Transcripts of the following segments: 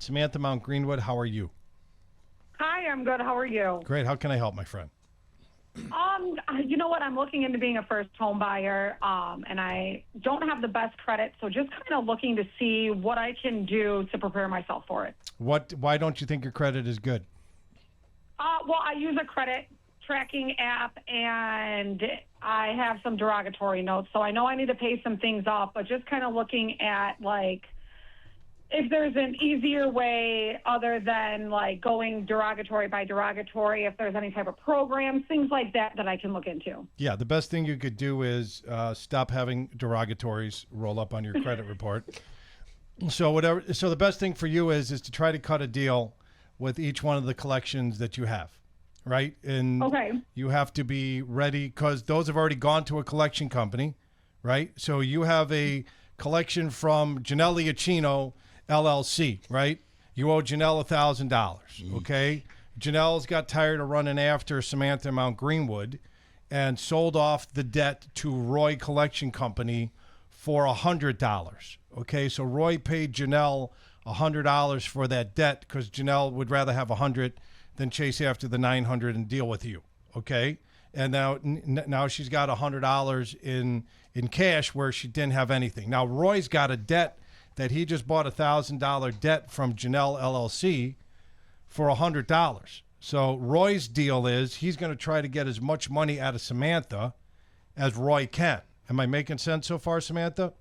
Samantha Mount Greenwood, how are you? Hi, I'm good. How are you? Great. How can I help, my friend? You know what? I'm looking into being a first home buyer, and I don't have the best credit, so just kind of looking to see what I can do to prepare myself for it. Why don't you think your credit is good? Well, I use a credit tracking app, and I have some derogatory notes, so I know I need to pay some things off, but just kind of looking at, like, if there's an easier way other than, like, going derogatory by derogatory, if there's any type of programs, things like that that I can look into. Yeah, the best thing you could do is stop having derogatories roll up on your credit report. So the best thing for you is to try to cut a deal with each one of the collections that you have, right? And Okay. you have to be ready because those have already gone to a collection company, right? So you have a collection from Janelle Iacchino LLC, right? You owe Janelle $1,000, okay? Janelle's got tired of running after Samantha Mount Greenwood and sold off the debt to Roy Collection Company for $100, okay? So Roy paid Janelle $100 for that debt because Janelle would rather have $100 than chase after the $900 and deal with you, okay? And now she's got $100 in cash where she didn't have anything. Now Roy's got a debt that he just bought $1,000 debt from Janelle LLC for $100. So Roy's deal is he's going to try to get as much money out of Samantha as Roy can. Am I making sense so far, Samantha?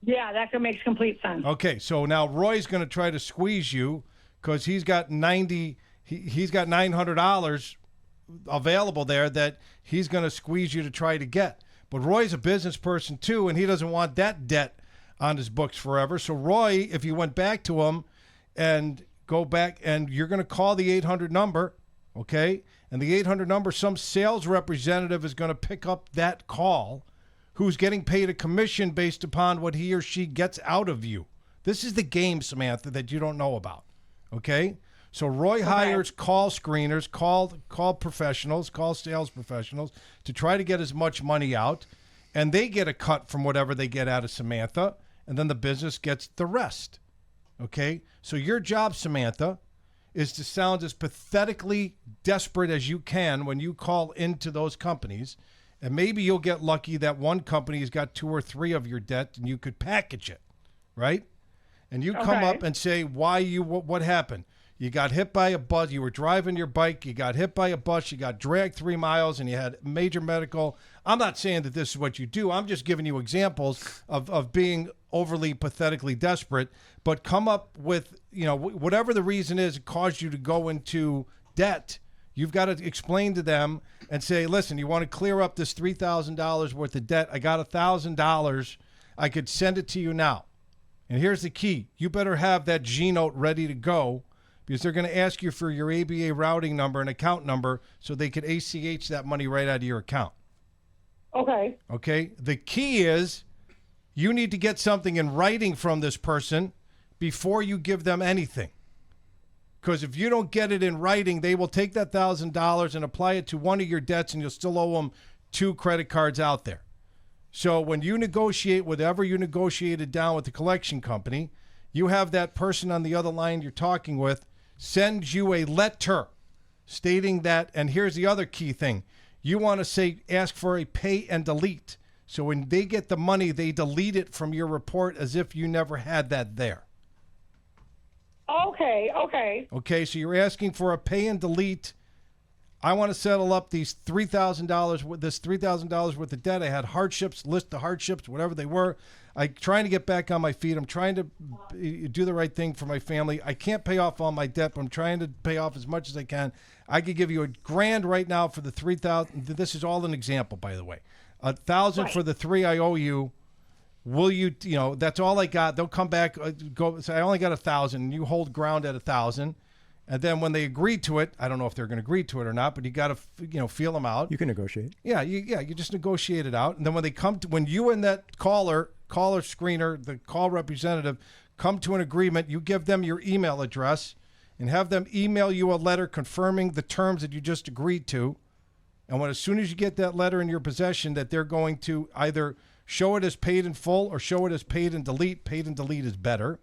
Yeah, that makes complete sense. Okay, so now Roy's going to try to squeeze you because he's got $900 available there that he's going to squeeze you to try to get. But Roy's a business person too, and he doesn't want that debt on his books forever. So Roy, if you went back to him and go back and you're going to call the 800 number, okay? And the 800 number, some sales representative is going to pick up that call who's getting paid a commission based upon what he or she gets out of you. This is the game, Samantha, that you don't know about, okay? So Roy hires call screeners, call professionals, call sales professionals to try to get as much money out, and they get a cut from whatever they get out of Samantha, and then the business gets the rest, okay? So your job, Samantha, is to sound as pathetically desperate as you can when you call into those companies, and maybe you'll get lucky that one company's got 2 or 3 of your debt, and you could package it, right? And you come up and say what happened. You got hit by a bus. You were driving your bike. You got hit by a bus. You got dragged 3 miles, and you had major medical. I'm not saying that this is what you do. I'm just giving you examples of being overly pathetically desperate. But come up with, whatever the reason is it caused you to go into debt. You've got to explain to them and say, listen, you want to clear up this $3,000 worth of debt. I got $1,000. I could send it to you now. And here's the key. You better have that G note ready to go, because they're going to ask you for your ABA routing number and account number so they could ACH that money right out of your account. Okay. Okay? The key is you need to get something in writing from this person before you give them anything. Because if you don't get it in writing, they will take that $1,000 and apply it to one of your debts, and you'll still owe them 2 credit cards out there. So when you negotiate whatever you negotiated down with the collection company, you have that person on the other line you're talking with send you a letter stating that, and here's the other key thing. You want to ask for a pay and delete. So when they get the money, they delete it from your report as if you never had that there. Okay. Okay, so you're asking for a pay and delete. I want to settle up these $3,000 with this $3,000 worth of debt. I had hardships, list the hardships, whatever they were. I'm trying to get back on my feet. I'm trying to do the right thing for my family. I can't pay off all my debt, but I'm trying to pay off as much as I can. I could give you $1,000 right now for the $3,000. This is all an example, by the way. $1,000 for the 3 I owe you. Will you? That's all I got. They'll come back. Say I only got $1,000. And you hold ground at $1,000. And then when they agree to it, I don't know if they're going to agree to it or not, but you got to, feel them out. You can negotiate. Yeah, you just negotiate it out. And then when they when you and that caller screener, the call representative, come to an agreement, you give them your email address and have them email you a letter confirming the terms that you just agreed to. And as soon as you get that letter in your possession, that they're going to either show it as paid in full or show it as paid and delete. Paid and delete is better.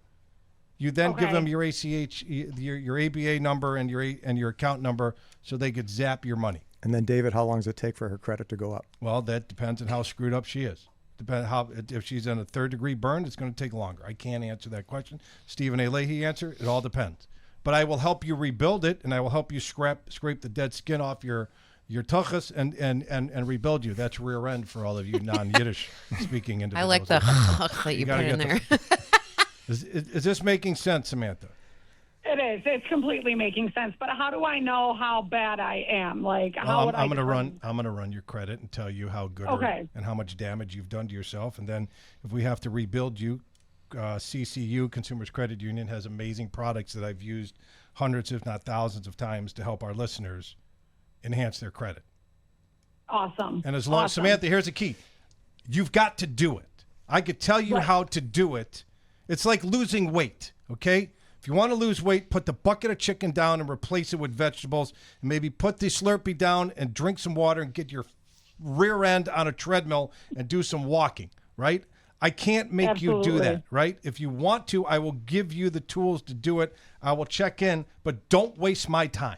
You then give Okay. them your ACH, your ABA number and your account number, so they could zap your money. And then, David, how long does it take for her credit to go up? Well, that depends on how screwed up she is. If she's in a third-degree burn, it's going to take longer. I can't answer that question. Stephen A. Leahy answer. It all depends. But I will help you rebuild it, and I will help you scrape the dead skin off your tuchus and rebuild you. That's rear end for all of you non-Yiddish speaking individuals. I like the that you put in there. Is this making sense, Samantha? It is. It's completely making sense. But how do I know how bad I am? Like, how would I'm going to run your credit and tell you how good Okay. and how much damage you've done to yourself. And then if we have to rebuild you, CCU, Consumers Credit Union, has amazing products that I've used hundreds, if not thousands of times to help our listeners enhance their credit. Awesome. And as long as, Samantha, here's the key. You've got to do it. I could tell you how to do it. It's like losing weight, okay? If you want to lose weight, put the bucket of chicken down and replace it with vegetables. And maybe put the Slurpee down and drink some water and get your rear end on a treadmill and do some walking, right? I can't make you do that, right? If you want to, I will give you the tools to do it. I will check in, but don't waste my time.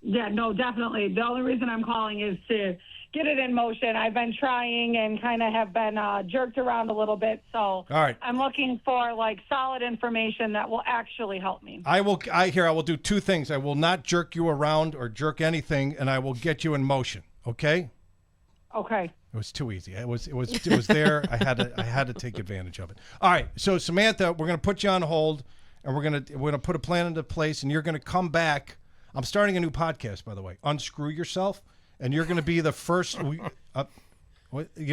Yeah, no, definitely. The only reason I'm calling is to get it in motion. I've been trying and kind of have been jerked around a little bit. So all right. I'm looking for like solid information that will actually help me. I will do two things. I will not jerk you around or jerk anything, and I will get you in motion. Okay? Okay. It was too easy. It was there. I had to take advantage of it. All right. So Samantha, we're going to put you on hold, and we're going to put a plan into place, and you're going to come back. I'm starting a new podcast, by the way, Unscrew Yourself, and you're going to be the first. You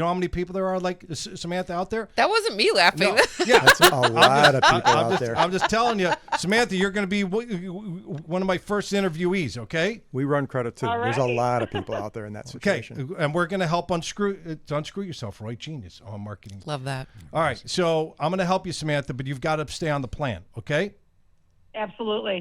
know how many people there are like Samantha out there? That wasn't me laughing. No. Yeah, That's a lot of people out there. I'm just telling you, Samantha, you're going to be one of my first interviewees, okay? We run credit too. All There's a right. lot of people out there in that Okay, situation. and we're going to help unscrew yourself, Roy Genius on marketing. Love that. All right, so I'm going to help you, Samantha, but you've got to stay on the plan, okay? Absolutely.